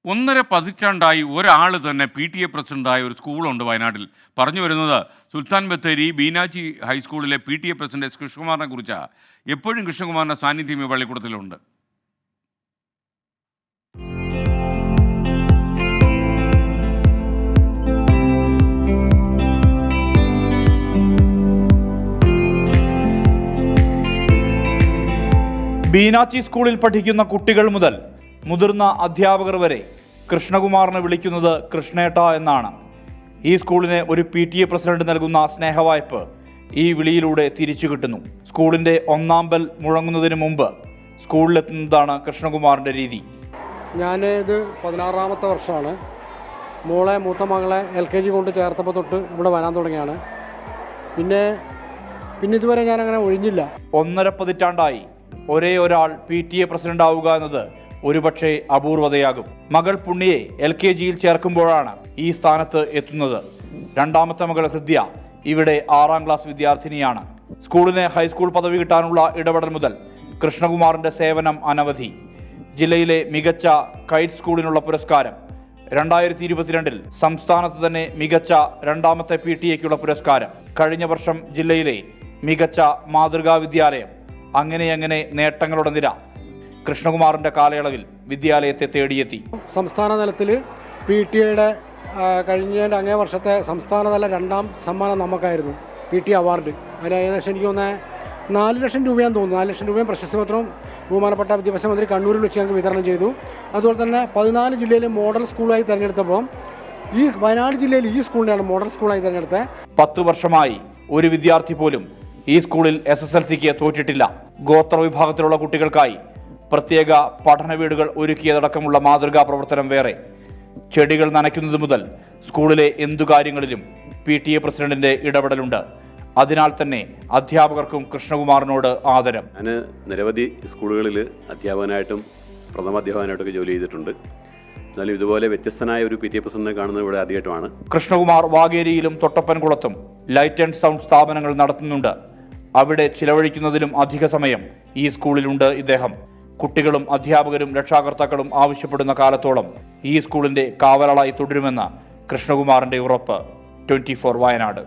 1.5 പതിറ്റാണ്ടായി ഒരാൾ തന്നെ PTA പ്രസിഡന്റായ ഒരു സ്കൂളുണ്ട് വയനാട്ടിൽ. പറഞ്ഞു വരുന്നത് സുൽത്താൻ ബത്തേരി ബീനാച്ചി ഹൈസ്കൂളിലെ PTA പ്രസിഡന്റ് എസ് കൃഷ്ണകുമാറിനെ കുറിച്ചാണ്. എപ്പോഴും കൃഷ്ണകുമാറിൻ്റെ സാന്നിധ്യം ഈ പള്ളിക്കൂടത്തിലുണ്ട്. ബീനാച്ചി സ്കൂളിൽ പഠിക്കുന്ന കുട്ടികൾ മുതൽ മുതിർന്ന അധ്യാപകർ വരെ കൃഷ്ണകുമാറിനെ വിളിക്കുന്നത് കൃഷ്ണേട്ട എന്നാണ്. ഈ സ്കൂളിന് ഒരു PTA പ്രസിഡന്റ് നൽകുന്ന സ്നേഹവായ്പ ഈ വിളിയിലൂടെ തിരിച്ചു കിട്ടുന്നു. സ്കൂളിൻ്റെ ഒന്നാം ബെൽ മുഴങ്ങുന്നതിന് മുമ്പ് സ്കൂളിലെത്തുന്നതാണ് കൃഷ്ണകുമാറിൻ്റെ രീതി. ഇത് 16ാമത്തെ വർഷമാണ്. മൂത്ത മകളെ LKG കൊണ്ട് ചേർത്തപ്പോൾ തൊട്ട് ഇവിടെ വരാൻ തുടങ്ങിയാണ്. പിന്നെ ഇതുവരെ ഞാനങ്ങനെ ഒഴിഞ്ഞില്ല. 1.5 പതിറ്റാണ്ടായി ഒരേ ഒരാൾ PTA പ്രസിഡന്റ് ആവുക എന്നത് ഒരുപക്ഷെ അപൂർവതയാകും. മകൾ പുണ്യയെ LKGയിൽ ചേർക്കുമ്പോഴാണ് ഈ സ്ഥാനത്ത് എത്തുന്നത്. രണ്ടാമത്തെ മകൾ ഹൃദ്യ ഇവിടെ 6ാം ക്ലാസ് വിദ്യാർത്ഥിനിയാണ്. സ്കൂളിന് ഹൈസ്കൂൾ പദവി കിട്ടാനുള്ള ഇടപെടൽ മുതൽ കൃഷ്ണകുമാറിന്റെ സേവനം അനവധി. ജില്ലയിലെ മികച്ച കൈറ്റ് സ്കൂളിനുള്ള പുരസ്കാരം, 2022 സംസ്ഥാനത്ത് തന്നെ മികച്ച 2ാമത്തെ PTA പുരസ്കാരം, കഴിഞ്ഞ വർഷം ജില്ലയിലെ മികച്ച മാതൃകാ വിദ്യാലയം, അങ്ങനെ നേട്ടങ്ങളുടെ നിര കൃഷ്ണകുമാറിന്റെ കാലയളവിൽ വിദ്യാലയത്തെ തേടിയെത്തി. സംസ്ഥാന തലത്തിൽ PTA കഴിഞ്ഞതിൻ്റെ അങ്ങേ വർഷത്തെ സംസ്ഥാനതല 2ാം സമ്മാനം നമുക്കായിരുന്നു, PTA അവാർഡ്. അതിന് ഏകദേശം എനിക്ക് തോന്നുന്നത് 4 ലക്ഷം രൂപയാണെന്ന് തോന്നുന്നു. 4 ലക്ഷം രൂപയും പ്രശസ്തി പത്രവും ബഹുമാനപ്പെട്ട വിദ്യാഭ്യാസ മന്ത്രി കണ്ണൂരിൽ വെച്ച് ഞങ്ങൾക്ക് വിതരണം ചെയ്തു. അതുപോലെ തന്നെ 14 ജില്ലയിലെ മോഡൽ സ്കൂളായി തിരഞ്ഞെടുത്തപ്പോൾ ഈ വയനാട് ജില്ലയിൽ ഈ സ്കൂളിനെയാണ് മോഡൽ സ്കൂളായി തിരഞ്ഞെടുത്തത്. 10 വർഷമായി ഒരു വിദ്യാർത്ഥി പോലും ഈ സ്കൂളിൽ SSLCക്ക് തോറ്റിട്ടില്ല. ഗോത്ര വിഭാഗത്തിലുള്ള കുട്ടികൾക്കായി പ്രത്യേക പഠന വീടുകൾ ഒരുക്കിയതടക്കമുള്ള മാതൃകാ പ്രവർത്തനം വേറെ. ചെടികൾ നനയ്ക്കുന്നത് മുതൽ സ്കൂളിലെ എന്തു കാര്യങ്ങളിലും PTA പ്രസിഡന്റിന്റെ ഇടപെടലുണ്ട്. അതിനാൽ തന്നെ അധ്യാപകർക്കും കൃഷ്ണകുമാറിനോട് ആദരം. ഞാൻ നിരവധി സ്കൂളുകളിൽ അധ്യാപകനായിട്ടും പ്രഥമ അധ്യാപകനായിട്ടൊക്കെ ജോലി ചെയ്തിട്ടുണ്ട്. എന്നാലും ഇതുപോലെ വ്യത്യസ്തനായ ഒരു PTA പ്രസിഡന്റിനെ കാണുന്നത് ഇവിടെ ആദ്യമായിട്ടുമാണ്. കൃഷ്ണകുമാർ വാഗേരിയിലും തൊട്ടപ്പൻകുളത്തും ലൈറ്റ് ആൻഡ് സൗണ്ട് സ്ഥാപനങ്ങൾ നടത്തുന്നുണ്ട്. അവിടെ ചിലവഴിക്കുന്നതിലും അധിക സമയം ഈ സ്കൂളിലുണ്ട് ഇദ്ദേഹം. കുട്ടികളും അധ്യാപകരും രക്ഷാകർത്താക്കളും ആവശ്യപ്പെടുന്ന കാലത്തോളം ഈ സ്കൂളിന്റെ കാവലാളായി തുടരുമെന്ന് കൃഷ്ണകുമാറിന്റെ ഉറപ്പ്. 24 വയനാട്.